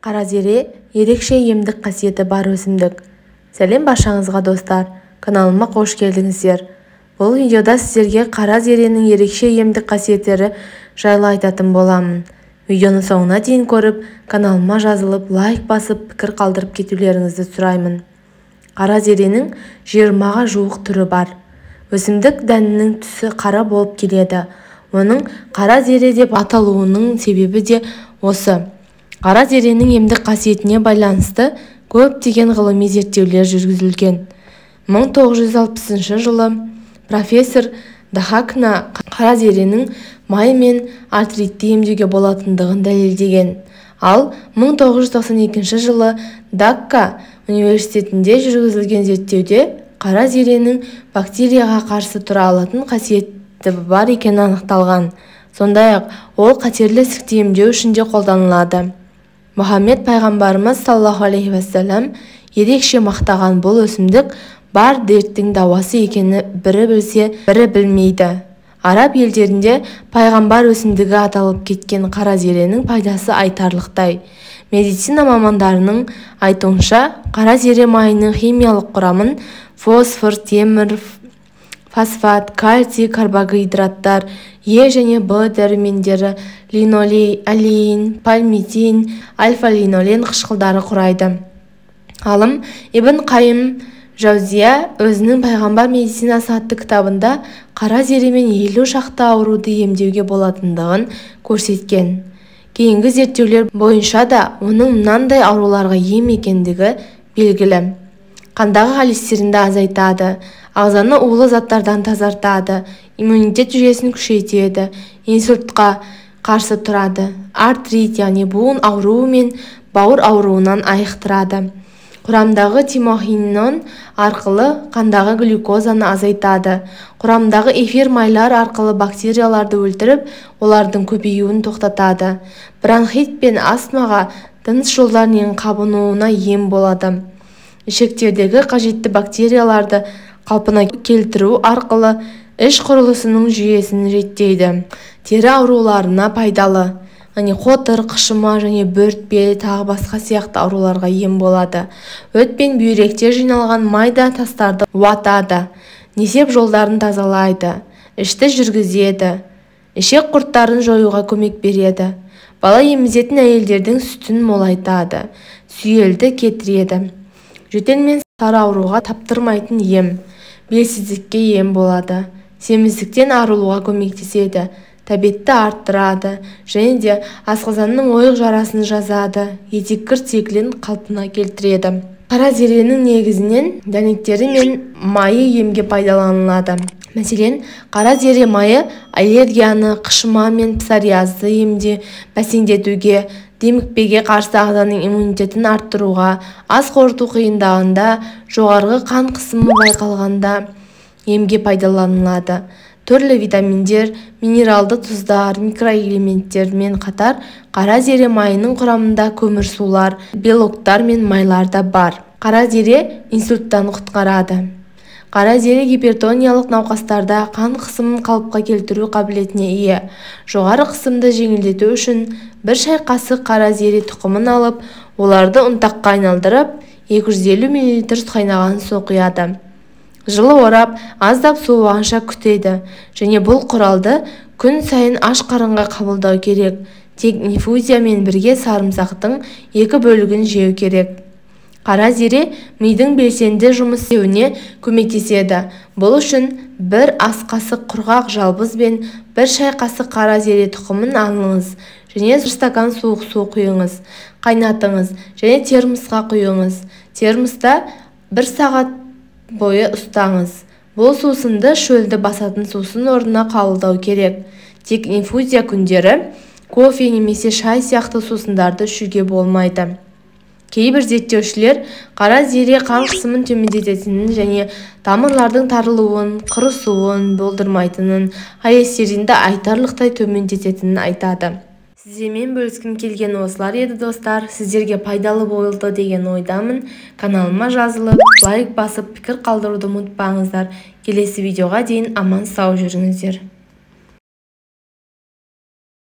Қаразере ерекше емдік қасиеті бар өсімдік. Сәлем баршаңызға достар, каналыма қош келдіңіздер. Бұл видеода сіздерге қаразеренің ерекше емдік қасиеттері жайлы айтатын боламын. Видеоны соңына дейін көріп, каналыма жазылып, лайк басып, пікір қалдырып кетулеріңізді сұраймын. Қаразеренің 20-ға жуық түрі бар. Өсімдік дәнінің түсі қара болып келеді. Оның қаразере деп аталуының себебі де осы. Қаразеренің емдік қасиетіне байланысты көптеген ғылыми зерттеулер жүргізілген. 1960 жылы профессор Дахакна қаразеренің май мен артритті емдеуге болатындығын дәлелдеген. Ал 1992 жылы Дакка университетінде жүргізілген зерттеуде қаразеренің бактерияға қарсы тұра алатын қасиеті бар екені анықталған. Сондай-ақ ол қатерлі ісікті емдеу үшін де қолданылады. Мұхаммед пайғамбарымыз саллаллаху алейхи вассалам ерекше мақтаған бұл өсімдік бар дерттің дауасы екені бірі білсе, бірі білмейді. Араб елдерінде пайғамбар өсімдігі аталып кеткен қаразеренің пайдасы айтарлықтай. Медицина мамандарының айтуынша, қаразере майының химиялық құрамын фосфор, темір, фосфат, кальций, карбогидраттар, Е және Б дәрумендері, линолей, алейн, пальмитин, альфа-линолен қышқылдары құрайды. Ғалым Ибн Қайым Жаузия өзінің пайғамбар медицинасы атты кітабында қаразеремен 50 шақты ауруды емдеуге болатындығын көрсеткен. Кейінгі зерттеулер бойынша да оның мынандай ауруларға ем екендігі белгілі. Қандағы холестеринді азайтады, ағзаны улы заттардан тазартады, иммунитет жүйесін күшейтеді, инсультқа қарсы тұрады, артрит, яғни буын ауруы мен бауыр ауруынан айықтырады. Құрамдағы тимохинон арқылы қандағы глюкозаны азайтады. Құрамдағы эфир майлар арқылы бактерияларды өлтіріп, олардың көбеюін тоқтатады. Бронхит пен астмаға, тыныс жолдарының қабынуына ем болады. Ішектердегі қажетті бактерияларды қалпына келтіру арқылы іш құрылысының жүйесін реттейді. Тері ауруларына пайдалы. Қотыр, қышыма және бөртпе, тағы басқа сияқты ауруларға ем болады. Өт пен бүйректе жиналған майда тастарды уатады. Несеп жолдарын тазалайды. Ішті жүргізеді. Ішек құрттарын жоюға көмек береді. Бала емізетін әйелдердің сүтін молайтады. Сүйелді кетіреді. Жөтел мен сары ауруға таптырмайтын ем. Белсіздікке ем болады. Семіздіктен арылуға көмектеседі. Тәбетті арттырады. Және де асқазанның ойық жарасын жазады. Етеккір циклін қалпына келтіреді. Қаразеренің негізінен дәнектері мен майы емге пайдаланылады. Мәселен, қаразере майы аллергияны, қышыма мен псориазды емде, бәсеңдетуге, демікпеге қарсы ағзаның иммунитетін арттыруға, ас қорыту қиындағанда, жоғарғы қан қысымы байқалғанда емге пайдаланылады. Түрлі витаминдер, минералды тұздар, микроэлементтермен қатар қаразере майының құрамында көмірсулар, белоктар мен майлар да бар. Қаразере инсульттан құтқарады. Қаразере гипертониялық науқастарда қан қысымын қалыпқа келтіру қабілетіне ие. Жоғары қысымды жеңілдету үшін бір шай қасық қаразере тұқымын алып, оларды ұнтаққа айналдырып, 250 мл қайнаған су құяды. Жылы орап, аздап суығанша күтеді. Және бұл құралды күн сайын аш қарынға қабылдау керек. Тек инфузиямен бірге сарымсақтың 2 бөлігін жеу керек. Қаразере мидың белсенді жұмыс істеуіне көмектеседі. Бұл үшін бір ас қасық құрғақ жалбыз бен бір шай қасық қаразере тұқымын алыңыз. Және стакан суық су құйыңыз. Қайнатыңыз және термосқа құйыңыз. Термоста 1 сағат бойы ұстаңыз. Бұл сусынды шөлді басатын сусын орнына қабылдау керек. Тек инфузия күндері кофе немесе шай сияқты сусындарды ішуге болмайды. Кейбір зерттеушілер қаразере қан қысымын төмендететінін және тамырлардың тарылуын, құрысуын болдырмайтынын, холестеринді айтарлықтай төмендететінін айтады. Сіздермен бөліскім келген осылар еді достар. Сіздерге пайдалы болды деген ойдамын. Каналыма жазылып, лайк басып, пікір қалдыруды ұмытпаңыздар. Келесі видеоға дейін аман сау жүріңіздер.